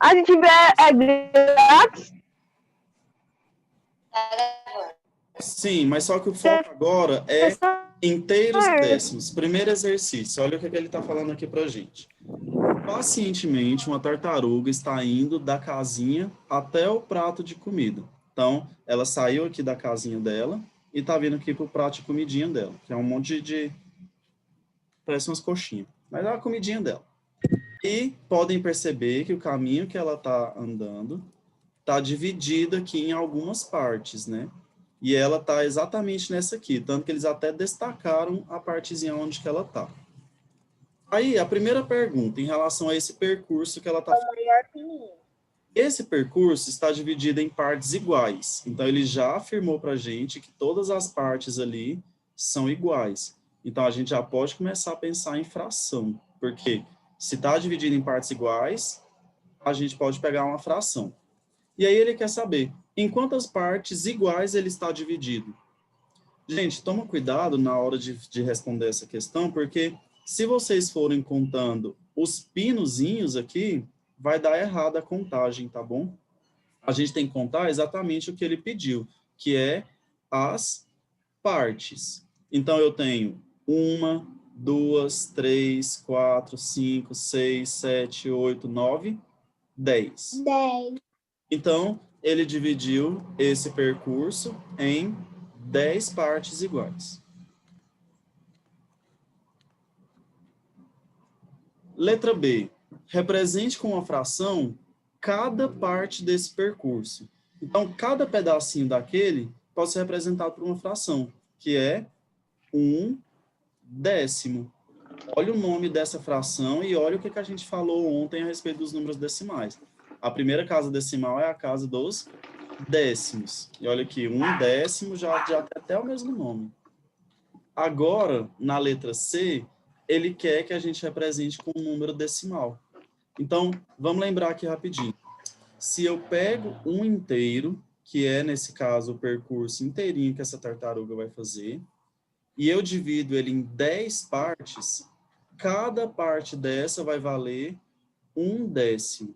A gente vê grátis. Sim, mas só que o foco agora é inteiros e décimos. Primeiro exercício, olha o que ele está falando aqui para a gente. Pacientemente, uma tartaruga está indo da casinha até o prato de comida. Então, ela saiu aqui da casinha dela e está vindo aqui para o prato de comidinha dela, que é um monte de... parece umas coxinhas, mas é a comidinha dela. E podem perceber que o caminho que ela está andando está dividido aqui em algumas partes, né? E ela está exatamente nessa aqui, tanto que eles até destacaram a partezinha onde que ela está. Aí, a primeira pergunta, em relação a esse percurso que ela está fazendo. Esse percurso está dividido em partes iguais. Então, ele já afirmou para a gente que todas as partes ali são iguais. Então, a gente já pode começar a pensar em fração, porque se está dividido em partes iguais, a gente pode pegar uma fração. E aí ele quer saber em quantas partes iguais ele está dividido. Gente, toma cuidado na hora de responder essa questão, porque se vocês forem contando os pinozinhos aqui, vai dar errado a contagem, tá bom? A gente tem que contar exatamente o que ele pediu, que é as partes. Então, eu tenho 1, 2, 3, 4, 5, 6, 7, 8, 9, 10. 10. Então, ele dividiu esse percurso em 10 partes iguais. Letra B. Represente com uma fração cada parte desse percurso. Então, cada pedacinho daquele pode ser representado por uma fração, que é 1/10. Olha o nome dessa fração e olha o que a gente falou ontem a respeito dos números decimais. A primeira casa decimal é a casa dos décimos. E olha aqui, 1/10 já tem até o mesmo nome. Agora, na letra C, ele quer que a gente represente com um número decimal. Então, vamos lembrar aqui rapidinho. Se eu pego um inteiro, que é, nesse caso, o percurso inteirinho que essa tartaruga vai fazer, e eu divido ele em 10 partes, cada parte dessa vai valer 1/10.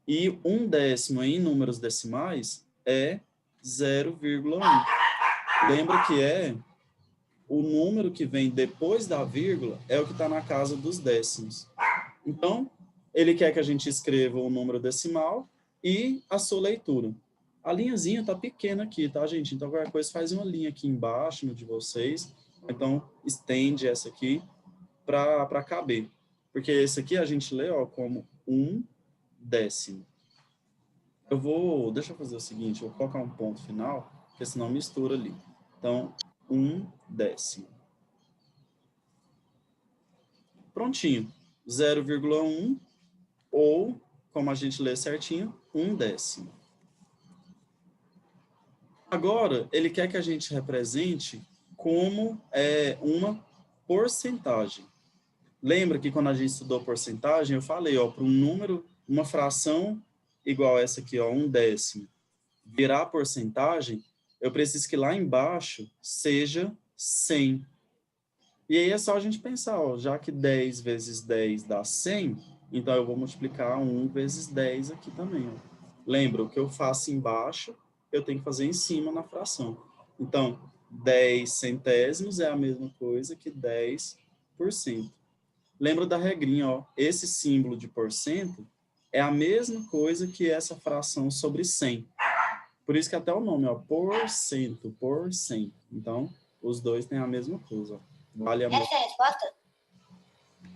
E 1/10 em números decimais é 0,1. Lembra que é o número que vem depois da vírgula é o que está na casa dos décimos. Então, ele quer que a gente escreva o número decimal e a sua leitura. A linhazinha está pequena aqui, tá, gente? Então, qualquer coisa, faz uma linha aqui embaixo no de vocês. Então, estende essa aqui para caber. Porque esse aqui a gente lê como 1/10. Deixa eu fazer o seguinte, eu vou colocar um ponto final, porque senão mistura ali. Então, 1/10. Prontinho. 0,1 ou, como a gente lê certinho, 1/10. Agora, ele quer que a gente represente como uma porcentagem. Lembra que quando a gente estudou porcentagem, eu falei, para um número, uma fração igual essa aqui, 1/10, virar porcentagem, eu preciso que lá embaixo seja 100. E aí é só a gente pensar, já que 10 vezes 10 dá 100, então eu vou multiplicar 1 vezes 10 aqui também. Lembra, o que eu faço embaixo, eu tenho que fazer em cima na fração. Então, 10 centésimos é a mesma coisa que 10%. Lembra da regrinha, esse símbolo de porcento é a mesma coisa que essa fração sobre 100. Por isso que até o nome, porcento, por 100. Então, os dois têm a mesma coisa. Vale a Essa é a resposta?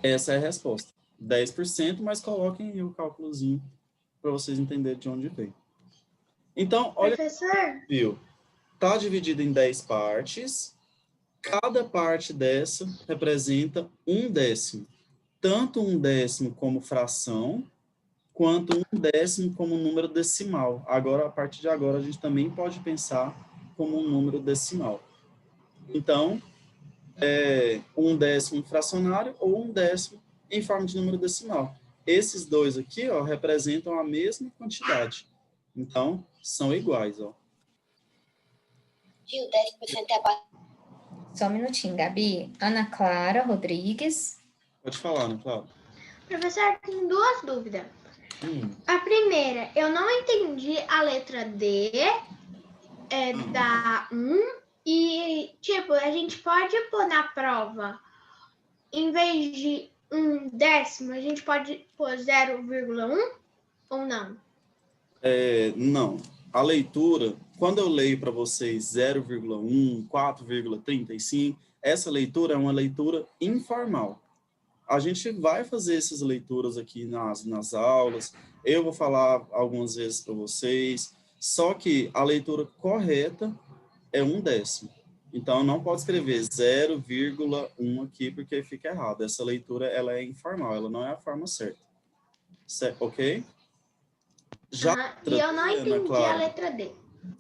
Essa é a resposta. 10%, mas coloquem aí o cálculozinho para vocês entenderem de onde veio. Então, olha, professor, viu? Está dividido em 10 partes. Cada parte dessa representa 1/10. Tanto 1/10 como fração, quanto 1/10 como número decimal. Agora, a partir de agora, a gente também pode pensar como um número decimal. Então, 1/10 fracionário ou 1/10 em forma de número decimal. Esses dois aqui, representam a mesma quantidade. Então, são iguais, Gil, 10% é quanto? Só um minutinho, Gabi. Ana Clara Rodrigues. Pode falar, né, Cláudia? Professor, tem duas dúvidas. A primeira, eu não entendi a letra D, da 1, e, tipo, a gente pode pôr na prova, em vez de 1/10, a gente pode pôr 0,1 ou não? Não. A leitura, quando eu leio para vocês 0,1, 4,35, essa leitura é uma leitura informal. A gente vai fazer essas leituras aqui nas aulas, eu vou falar algumas vezes para vocês, só que a leitura correta é 1/10. Então, não pode escrever 0,1 aqui, porque fica errado. Essa leitura, ela é informal, ela não é a forma certa. Ok? Já E eu não entendi a Clara, letra D.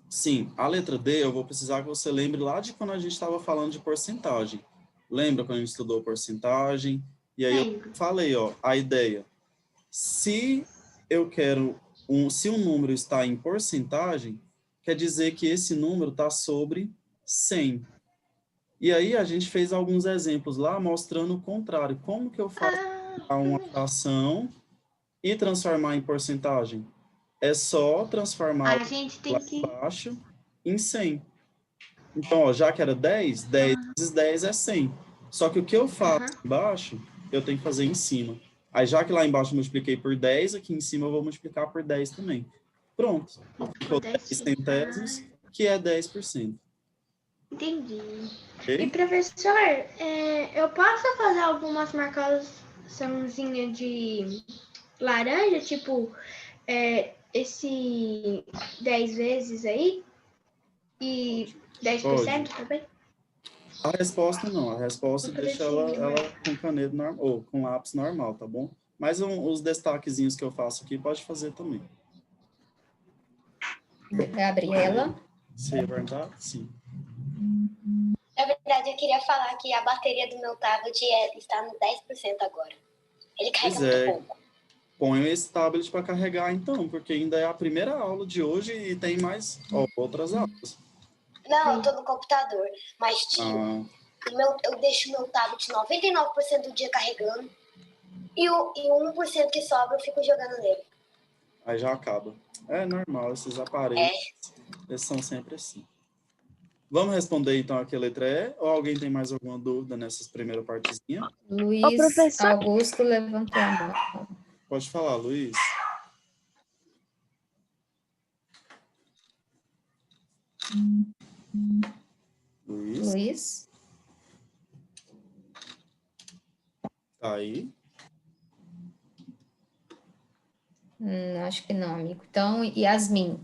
sim, a letra D, eu vou precisar que você lembre lá de quando a gente estava falando de porcentagem. Lembra quando a gente estudou porcentagem? E aí eu falei, ó, a ideia. Se eu quero se um número está em porcentagem, quer dizer que esse número está sobre 100. E aí a gente fez alguns exemplos lá mostrando o contrário. Como que eu faço uma fração e transformar em porcentagem? É só transformar A gente lá tem que... embaixo em 100. Então, ó, já que era 10, 10 vezes 10 é 100. Só que o que eu faço embaixo, eu tenho que fazer em cima. Aí, já que lá embaixo eu multipliquei por 10, aqui em cima eu vou multiplicar por 10 também. Pronto. Ficou 10 centésimos, que é 10%. Entendi. Ok? E, professor, eu posso fazer algumas marcaçãozinhas de laranja, tipo, esse 10 vezes aí? E 10% também? A resposta não. A resposta deixa ela com caneta normal, ou com lápis normal, tá bom? Mas os destaquezinhos que eu faço aqui, pode fazer também. Gabriela. Você ia perguntar? Sim. Na verdade, eu queria falar que a bateria do meu tablet está no 10% agora. Ele carrega muito pouco. Ponham esse tablet para carregar, então, porque ainda é a primeira aula de hoje e tem mais outras aulas. Não, eu tô no computador. Mas, tio, eu deixo meu tablet 99% do dia carregando. E o 1% que sobra, eu fico jogando nele. Aí já acaba. É normal, esses aparelhos, eles são sempre assim. Vamos responder, então, aqui a letra E? Ou alguém tem mais alguma dúvida nessas primeiras partezinhas? Luiz professor. Augusto levantou a mão. Pode falar, Luiz. Luiz. Tá aí? Acho que não, amigo. Então, Yasmin.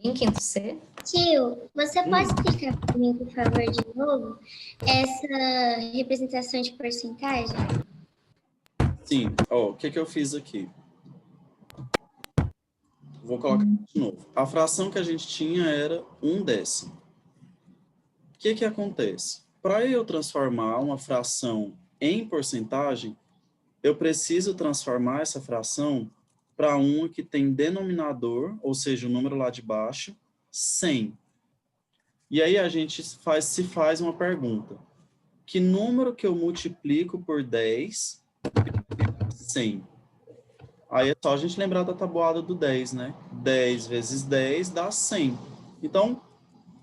Em quinto C. Tio, você pode explicar para mim, por favor, de novo, essa representação de porcentagem? Sim. Ó, o que eu fiz aqui? Vou colocar de novo. A fração que a gente tinha era 1/10. O que acontece? Para eu transformar uma fração em porcentagem, eu preciso transformar essa fração para uma que tem denominador, ou seja, o número lá de baixo, 100. E aí a gente se faz uma pergunta. Que número que eu multiplico por 10? 100. Aí é só a gente lembrar da tabuada do 10, né? 10 vezes 10 dá 100. Então,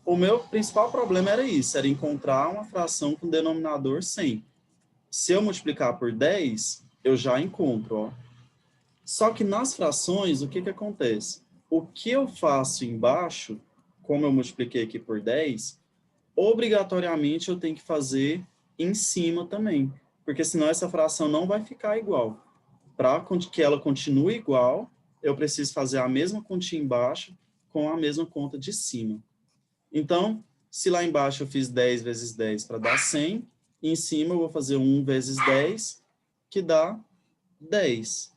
o meu principal problema era isso, era encontrar uma fração com denominador 100. Se eu multiplicar por 10, eu já encontro, ó. Só que nas frações, o que acontece? O que eu faço embaixo, como eu multipliquei aqui por 10, obrigatoriamente eu tenho que fazer em cima também, porque senão essa fração não vai ficar igual. Para que ela continue igual, eu preciso fazer a mesma continha embaixo com a mesma conta de cima. Então, se lá embaixo eu fiz 10 vezes 10 para dar 100, em cima eu vou fazer 1 vezes 10, que dá 10.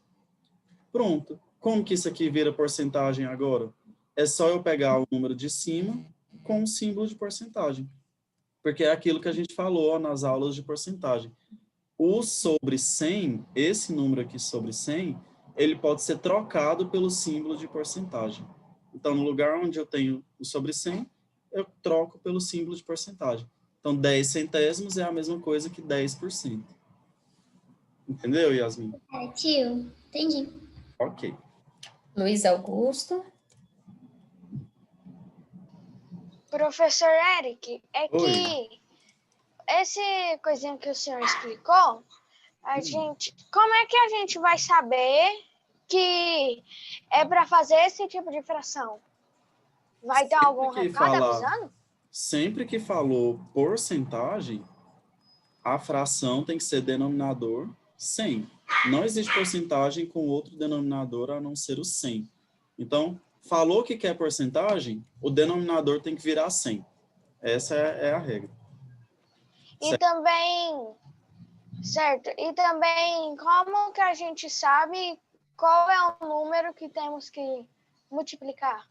Pronto. Como que isso aqui vira porcentagem agora? É só eu pegar o número de cima com o símbolo de porcentagem. Porque é aquilo que a gente falou nas aulas de porcentagem. O sobre 100, esse número aqui sobre 100, ele pode ser trocado pelo símbolo de porcentagem. Então, no lugar onde eu tenho o sobre 100, eu troco pelo símbolo de porcentagem. Então, 10 centésimos é a mesma coisa que 10%. Entendeu, Yasmin? Tio, entendi. Ok. Luiz Augusto. Professor Eric, é Oi. que esse coisinho que o senhor explicou, como é que a gente vai saber que é para fazer esse tipo de fração? Vai ter algum recado avisando? Sempre que falou porcentagem, a fração tem que ser denominador 100. Não existe porcentagem com outro denominador a não ser o 100. Então, falou que quer porcentagem, o denominador tem que virar 100. Essa é a regra. E também, certo, e também como que a gente sabe qual é o número que temos que multiplicar?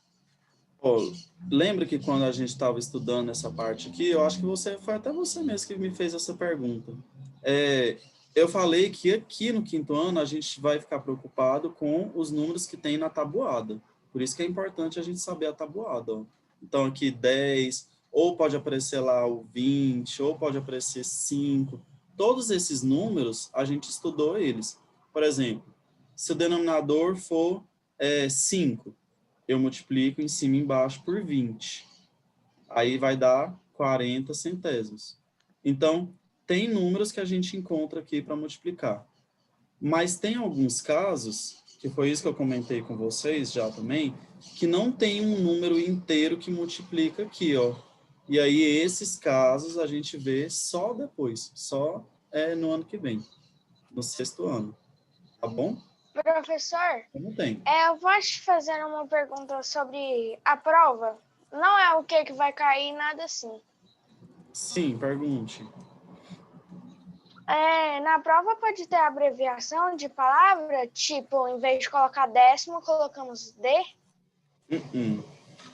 Lembra que quando a gente estava estudando essa parte aqui, eu acho que foi até você mesmo que me fez essa pergunta. Eu falei que aqui no quinto ano a gente vai ficar preocupado com os números que tem na tabuada. Por isso que é importante a gente saber a tabuada. Ó. Então aqui 10, ou pode aparecer lá o 20, ou pode aparecer 5. Todos esses números, a gente estudou eles. Por exemplo, se o denominador for 5, eu multiplico em cima e embaixo por 20. Aí vai dar 40 centésimos. Então, tem números que a gente encontra aqui para multiplicar. Mas tem alguns casos, que foi isso que eu comentei com vocês já também, que não tem um número inteiro que multiplica aqui, ó. E aí, esses casos a gente vê só depois, só no ano que vem, no sexto ano. Tá bom? Professor, Como tem? eu vou te fazer uma pergunta sobre a prova. Não é o que vai cair, nada assim. Sim, pergunte. Na prova pode ter abreviação de palavra, tipo, em vez de colocar décimo, colocamos D?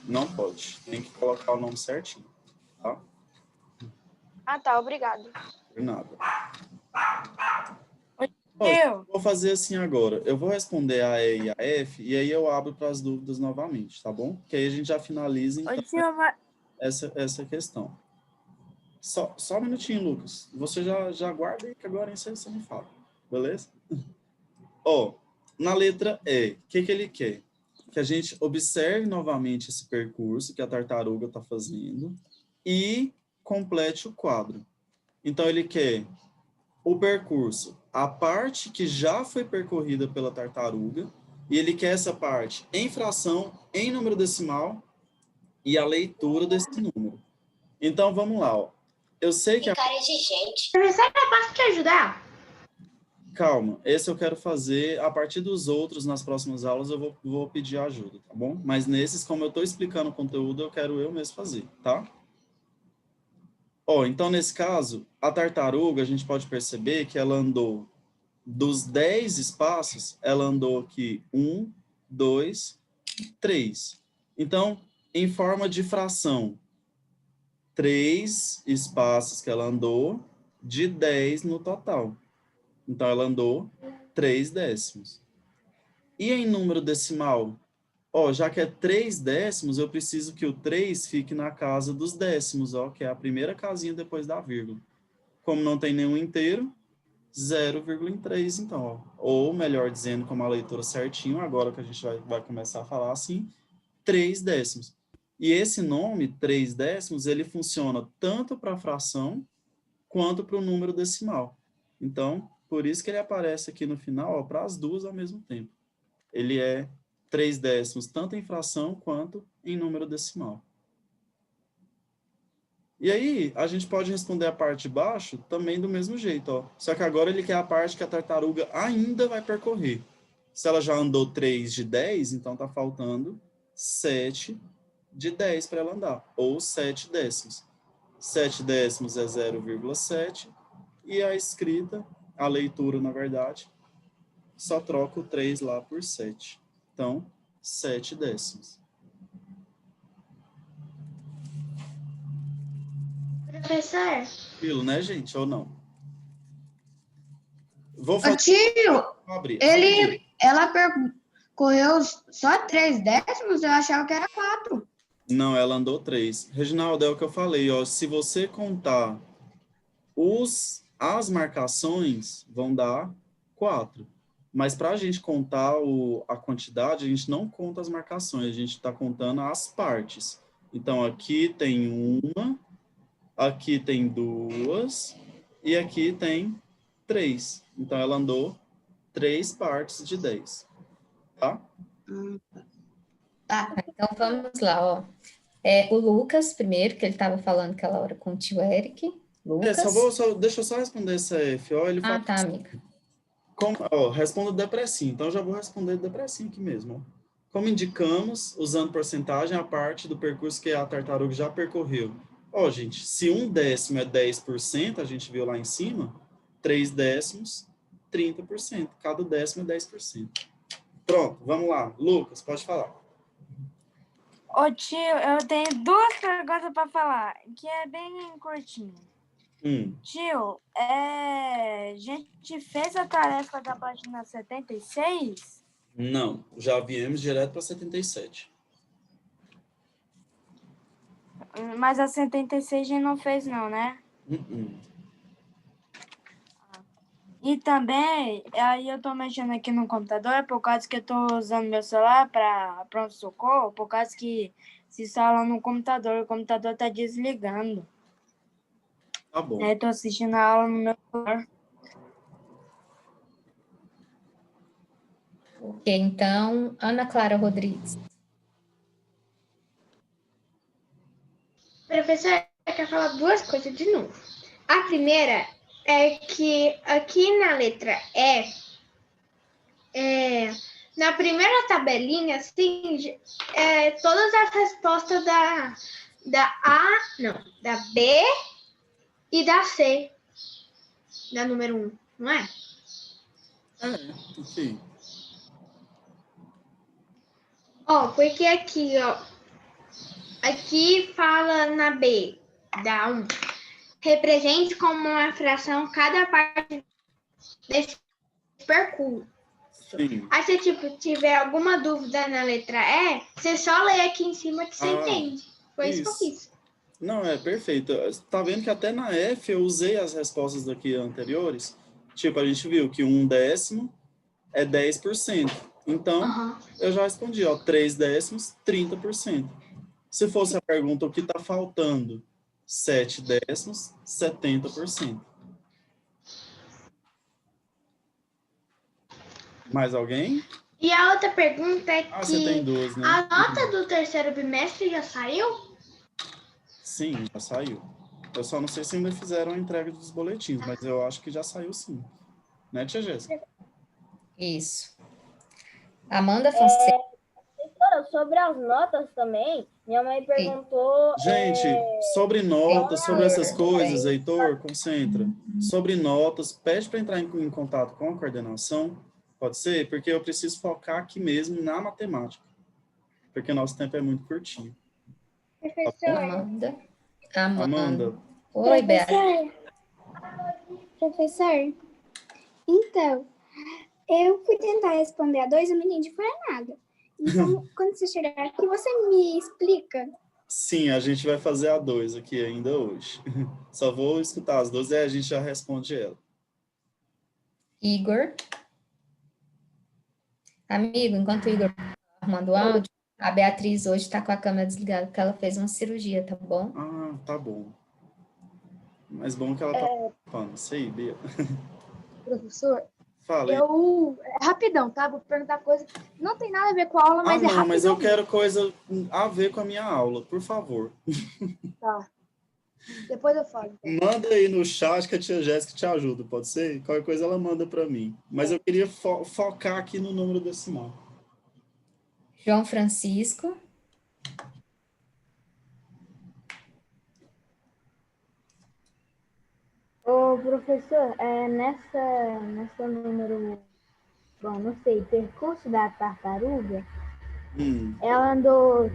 Não pode. Tem que colocar o nome certinho, tá? Ah, tá, obrigado. Por nada. Eu vou fazer assim agora. Eu vou responder a E e a F, e aí eu abro para as dúvidas novamente, tá bom? Que aí a gente já finaliza, então, essa questão. Só um minutinho, Lucas. Você já guarda aí, que agora você me fala. Beleza? Na letra E, o que ele quer? Que a gente observe novamente esse percurso que a tartaruga está fazendo e complete o quadro. Então, ele quer o percurso, a parte que já foi percorrida pela tartaruga, e ele quer essa parte em fração, em número decimal, e a leitura desse número. Então, vamos lá. Ó. Eu sei que... Cara exigente. Professor, eu posso te ajudar? Calma, esse eu quero fazer a partir dos outros, nas próximas aulas eu vou pedir ajuda, tá bom? Mas nesses, como eu estou explicando o conteúdo, eu quero eu mesmo fazer, tá? Então, nesse caso, a tartaruga, a gente pode perceber que ela andou dos 10 espaços, ela andou aqui 1, 2, 3. Então, em forma de fração, 3 espaços que ela andou de 10 no total. Então, ela andou 3 décimos. E em número decimal? Já que é 3 décimos, eu preciso que o 3 fique na casa dos décimos, que é a primeira casinha depois da vírgula. Como não tem nenhum inteiro, 0,3, então. Ou, melhor dizendo, como a leitura certinho, agora que a gente vai começar a falar assim, 3 décimos. E esse nome, 3 décimos, ele funciona tanto para a fração quanto para o número decimal. Então, por isso que ele aparece aqui no final, para as duas ao mesmo tempo. Ele é 3 décimos, tanto em fração quanto em número decimal. E aí, a gente pode responder a parte de baixo também do mesmo jeito. Só que agora ele quer a parte que a tartaruga ainda vai percorrer. Se ela já andou 3 de 10, então está faltando 7 de 10 para ela andar, ou 7 décimos. 7 décimos é 0,7, e a escrita, a leitura, na verdade, só troca o 3 lá por 7. Então, 7 décimos. Professor? Tranquilo, né, gente? Ou não? Vou fazer... Tio, abrir. ela percorreu só 3 décimos? Eu achava que era 4. Não, ela andou 3. Reginaldo, é o que eu falei, se você contar as marcações, vão dar 4. Mas para a gente contar a quantidade, a gente não conta as marcações, a gente está contando as partes. Então, aqui tem uma, aqui tem 2 e aqui tem 3. Então, ela andou 3 partes de 10. Tá? Tá. Então, vamos lá, ó. O Lucas, primeiro, que ele estava falando aquela hora com o tio Eric. Lucas. Deixa eu só responder essa F. Ó, ele fala, Tá, amiga. respondo depressinho. Então, já vou responder depressinho aqui mesmo. Ó. Como indicamos, usando porcentagem, a parte do percurso que a tartaruga já percorreu. Ó, gente, se 1/10 é 10%, a gente viu lá em cima, 3/10, 30%. Cada décimo é 10%. Pronto, vamos lá. Lucas, pode falar. Ô tio, eu tenho 2 perguntas para falar, que é bem curtinho. Tio, a gente fez a tarefa da página 76? Não, já viemos direto para 77. Mas a 76 a gente não fez não, né? E também, aí eu tô mexendo aqui no computador, por causa que eu tô usando meu celular para pronto-socorro, por causa que se instala no computador, o computador tá desligando. Tá bom. Aí eu tô assistindo a aula no meu celular. Ok, então, Ana Clara Rodrigues. Professor, eu quero falar 2 coisas de novo. A primeira é que aqui na letra na primeira tabelinha, assim, todas as respostas da B e da C, da número 1, não é? Sim. Ó, porque aqui, ó, aqui fala na B, da 1, represente como uma fração cada parte desse percurso. Sim. Aí, se tiver alguma dúvida na letra E, você só lê aqui em cima que você entende. Foi isso que eu fiz. Não, perfeito. Tá vendo que até na F eu usei as respostas daqui anteriores? Tipo, a gente viu que 1/10 é 10%. Então, eu já respondi, ó, 3/10, 30%. Se fosse a pergunta o que tá faltando, 7/10, 70%. Mais alguém? E a outra pergunta é que você tem 2, né? a nota do 3º bimestre já saiu? Sim, já saiu. Eu só não sei se ainda fizeram a entrega dos boletins, mas eu acho que já saiu sim. Né, tia Jéssica? Isso. Amanda Fonseca. Sobre as notas também, minha mãe perguntou... Gente, sobre notas, sobre essas coisas, Heitor, concentra. Sobre notas, pede para entrar em contato com a coordenação, pode ser? Porque eu preciso focar aqui mesmo na matemática. Porque nosso tempo é muito curtinho. Amanda. Oi, Beatriz. Professor, então, eu fui tentar responder a 2 e não entendi foi nada. Então, quando você chegar aqui, você me explica? Sim, a gente vai fazer a 2 aqui ainda hoje. Só vou escutar as 2 e a gente já responde ela. Igor. Amigo, enquanto o Igor tá arrumando o áudio, a Beatriz hoje está com a câmera desligada, porque ela fez uma cirurgia, tá bom? Ah, tá bom. Mas bom que ela tá ocupando. Isso aí, Bia. Professor, Fala aí. Rapidão, tá? Vou perguntar coisa que não tem nada a ver com a aula, mas é rapidão. Mas eu quero coisa a ver com a minha aula, por favor. Tá. Depois eu falo. Manda aí no chat que a tia Jéssica te ajuda, pode ser? Qualquer coisa ela manda para mim. Mas eu queria focar aqui no número decimal. João Francisco. Ô, professor, nessa número, bom, não sei, percurso da tartaruga, ela andou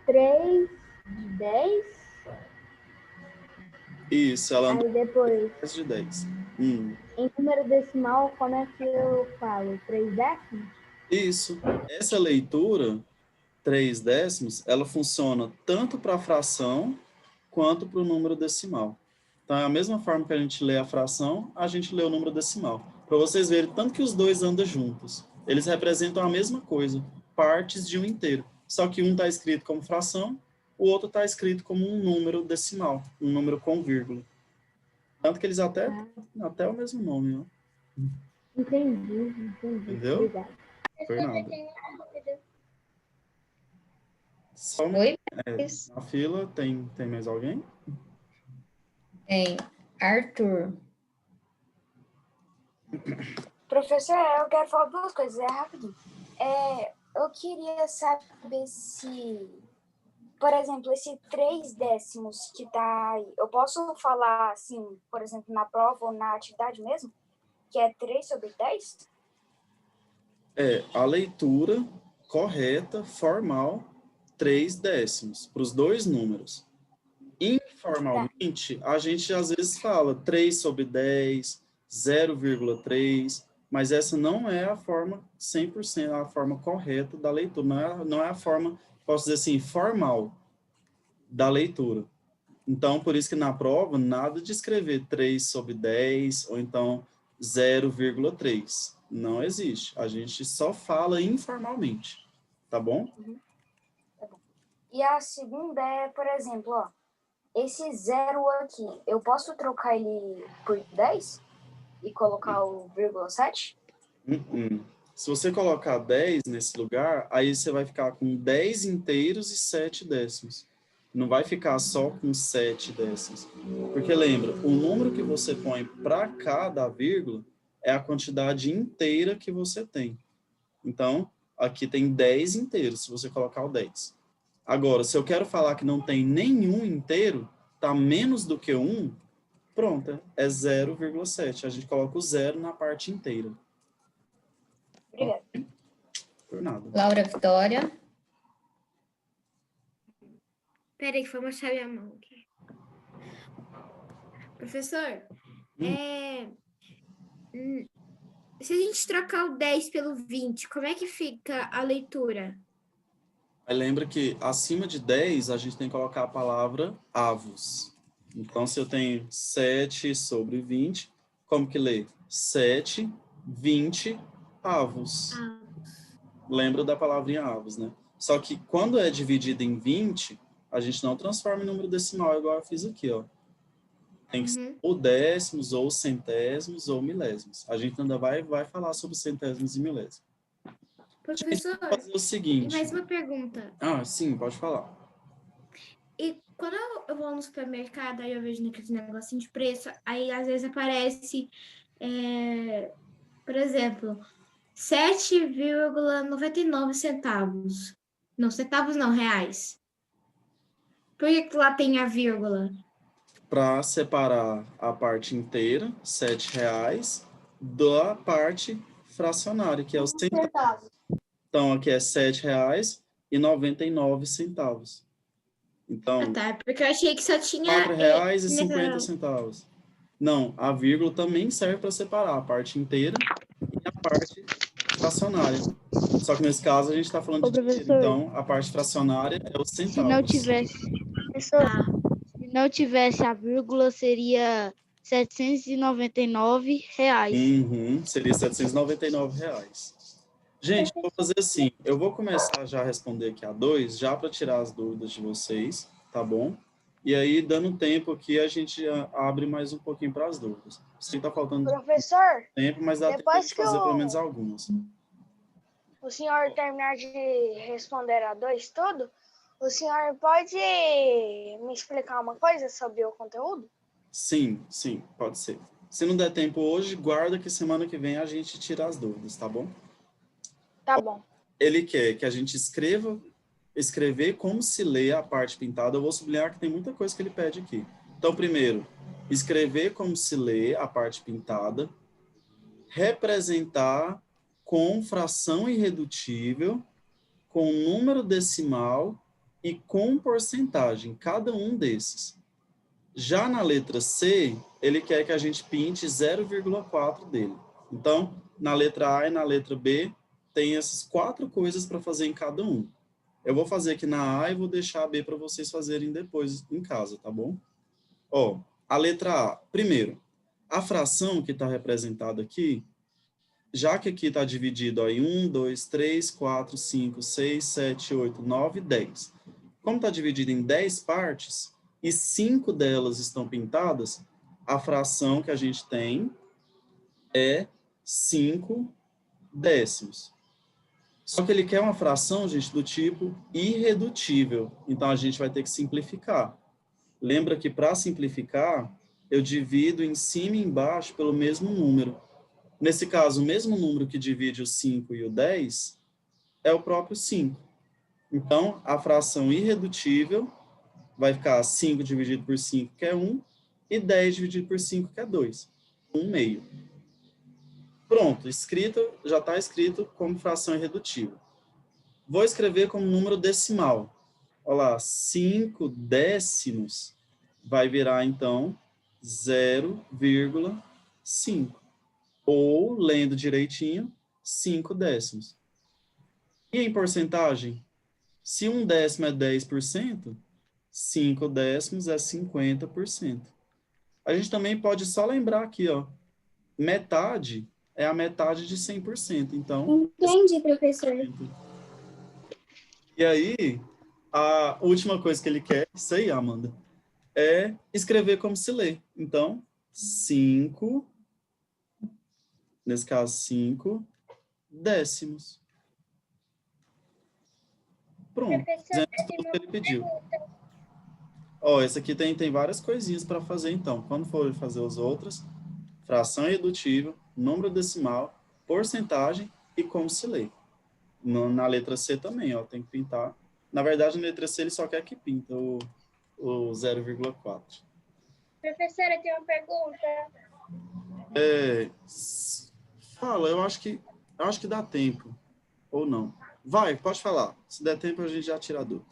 3 de 10? Isso, ela andou aí depois, 3 de 10. Em número decimal, como é que eu falo? 3/10? Isso. Essa leitura, 3/10, ela funciona tanto para a fração quanto para o número decimal. Então, é a mesma forma que a gente lê a fração, a gente lê o número decimal. para vocês verem tanto que os dois andam juntos. Eles representam a mesma coisa, partes de um inteiro. Só que um está escrito como fração, o outro está escrito como um número decimal, um número com vírgula. Tanto que eles até o mesmo nome, ó. Entendi. Entendeu? Obrigada. Foi nada. Só Oi? na fila, tem mais alguém? Tem Arthur. Professor, eu quero falar duas coisas, rapidinho. Eu queria saber se, por exemplo, esse 3 décimos que tá aí, eu posso falar assim, por exemplo, na prova ou na atividade mesmo? Que é 3/10? A leitura correta, formal, 3 décimos, para os dois números. Informalmente, a gente às vezes fala 3/10, 0,3, mas essa não é a forma 100%, a forma correta da leitura, não é a forma, posso dizer assim, formal da leitura. Então, por isso que na prova, nada de escrever 3/10 ou então 0,3. Não existe. A gente só fala informalmente. Tá bom? Tá bom. E a segunda é, por exemplo, ó, esse 0 aqui, eu posso trocar ele por 10 e colocar o 0,7? Se você colocar 10 nesse lugar, aí você vai ficar com 10 inteiros e 7 décimos. Não vai ficar só com 7 décimos. Porque lembra, o número que você põe para cada vírgula é a quantidade inteira que você tem. Então, aqui tem 10 inteiros, se você colocar o 10. Agora, se eu quero falar que não tem nenhum inteiro, tá menos do que 1, pronto, é 0,7. A gente coloca o 0 na parte inteira. Obrigada. Por nada. Laura Vitória. Peraí, que foi mostrar minha mão aqui. Professor, se a gente trocar o 10 pelo 20, como é que fica a leitura? Aí lembra que acima de 10, a gente tem que colocar a palavra avos. Então, se eu tenho 7/20, como que lê? 7, 20 avos. Lembra da palavrinha avos, né? Só que quando é dividido em 20, a gente não transforma em número decimal, igual eu fiz aqui, ó. Tem que ser ou décimos, ou centésimos, ou milésimos. A gente ainda vai falar sobre centésimos e milésimos. Professor, fazer o seguinte. e mais uma pergunta. Sim, pode falar. E quando eu vou no supermercado, aí eu vejo naqueles negocinhos de preço, aí às vezes aparece, por exemplo, 7,99 centavos. Não, centavos não, reais. Por que lá tem a vírgula? Para separar a parte inteira, R$7, da parte fracionária, que é os centavos. Então, aqui é R$7,99. Então, tá, porque eu achei que só tinha... R$4,50. Não, a vírgula também serve para separar a parte inteira e a parte fracionária. Só que nesse caso a gente está falando de dinheiro, então a parte fracionária é os centavos. Se não tivesse a vírgula, seria R$799. Seria R$799. Gente, eu vou fazer assim, eu vou começar já a responder aqui a 2, já para tirar as dúvidas de vocês, tá bom? E aí, dando tempo aqui, a gente abre mais um pouquinho para as dúvidas. Sim, tá faltando tempo, mas dá tempo de fazer pelo menos algumas. O senhor terminar de responder a 2 tudo, o senhor pode me explicar uma coisa sobre o conteúdo? Sim, pode ser. Se não der tempo hoje, guarda que semana que vem a gente tira as dúvidas, tá bom? Tá bom. Ele quer que a gente escrever como se lê a parte pintada. Eu vou sublinhar que tem muita coisa que ele pede aqui. Então, primeiro, escrever como se lê a parte pintada, representar com fração irredutível, com número decimal e com porcentagem, cada um desses. Já na letra C, ele quer que a gente pinte 0,4 dele. Então, na letra A e na letra B, tem essas 4 coisas para fazer em cada um. Eu vou fazer aqui na A e vou deixar a B para vocês fazerem depois em casa, tá bom? Ó, a letra A. Primeiro, a fração que está representada aqui já que aqui está dividido ó, em 1, 2, 3, 4, 5, 6, 7, 8, 9, 10. Como está dividido em 10 partes, e 5 delas estão pintadas, a fração que a gente tem é 5 décimos. Só que ele quer uma fração, gente, do tipo irredutível. Então, a gente vai ter que simplificar. Lembra que, para simplificar, eu divido em cima e embaixo pelo mesmo número. Nesse caso, o mesmo número que divide o 5 e o 10 é o próprio 5. Então, a fração irredutível vai ficar 5 dividido por 5, que é 1, e 10 dividido por 5, que é 2. 1/2. Pronto, já está escrito como fração irredutível. Vou escrever como número decimal. Olha lá, 5 décimos vai virar, então, 0,5. Ou, lendo direitinho, 5 décimos. E em porcentagem? Se 1 décimo é 10%, 5 décimos é 50%. A gente também pode só lembrar aqui, ó, metade é a metade de 100%. Então, entendi, professor. E aí, a última coisa que ele quer, isso aí, Amanda, é escrever como se lê. Então, 5, nesse caso, 5 décimos. Pronto. Professor, Fizemos tudo que ele pediu. Ó, esse aqui tem várias coisinhas para fazer, então. Quando for fazer os outros, fração irredutível, número decimal, porcentagem e como se lê. Na letra C também, ó, tem que pintar. Na verdade, na letra C ele só quer que pinta o 0,4. Professora, tem uma pergunta. Fala, eu acho que dá tempo. Ou não. Vai, pode falar. Se der tempo, a gente já tira a dúvida.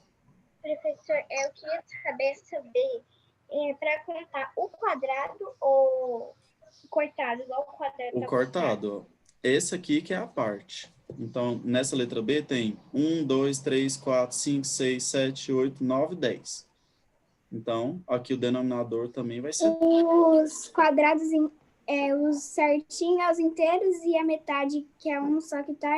Professor, eu queria saber para contar o quadrado ou cortado, igual o quadrado. O cortado, ó. Esse aqui que é a parte. Então, nessa letra B tem 1, 2, 3, 4, 5, 6, 7, 8, 9, 10. Então, aqui o denominador também vai ser... Os quadrados, os certinhos, os inteiros e a metade, que é um só que tá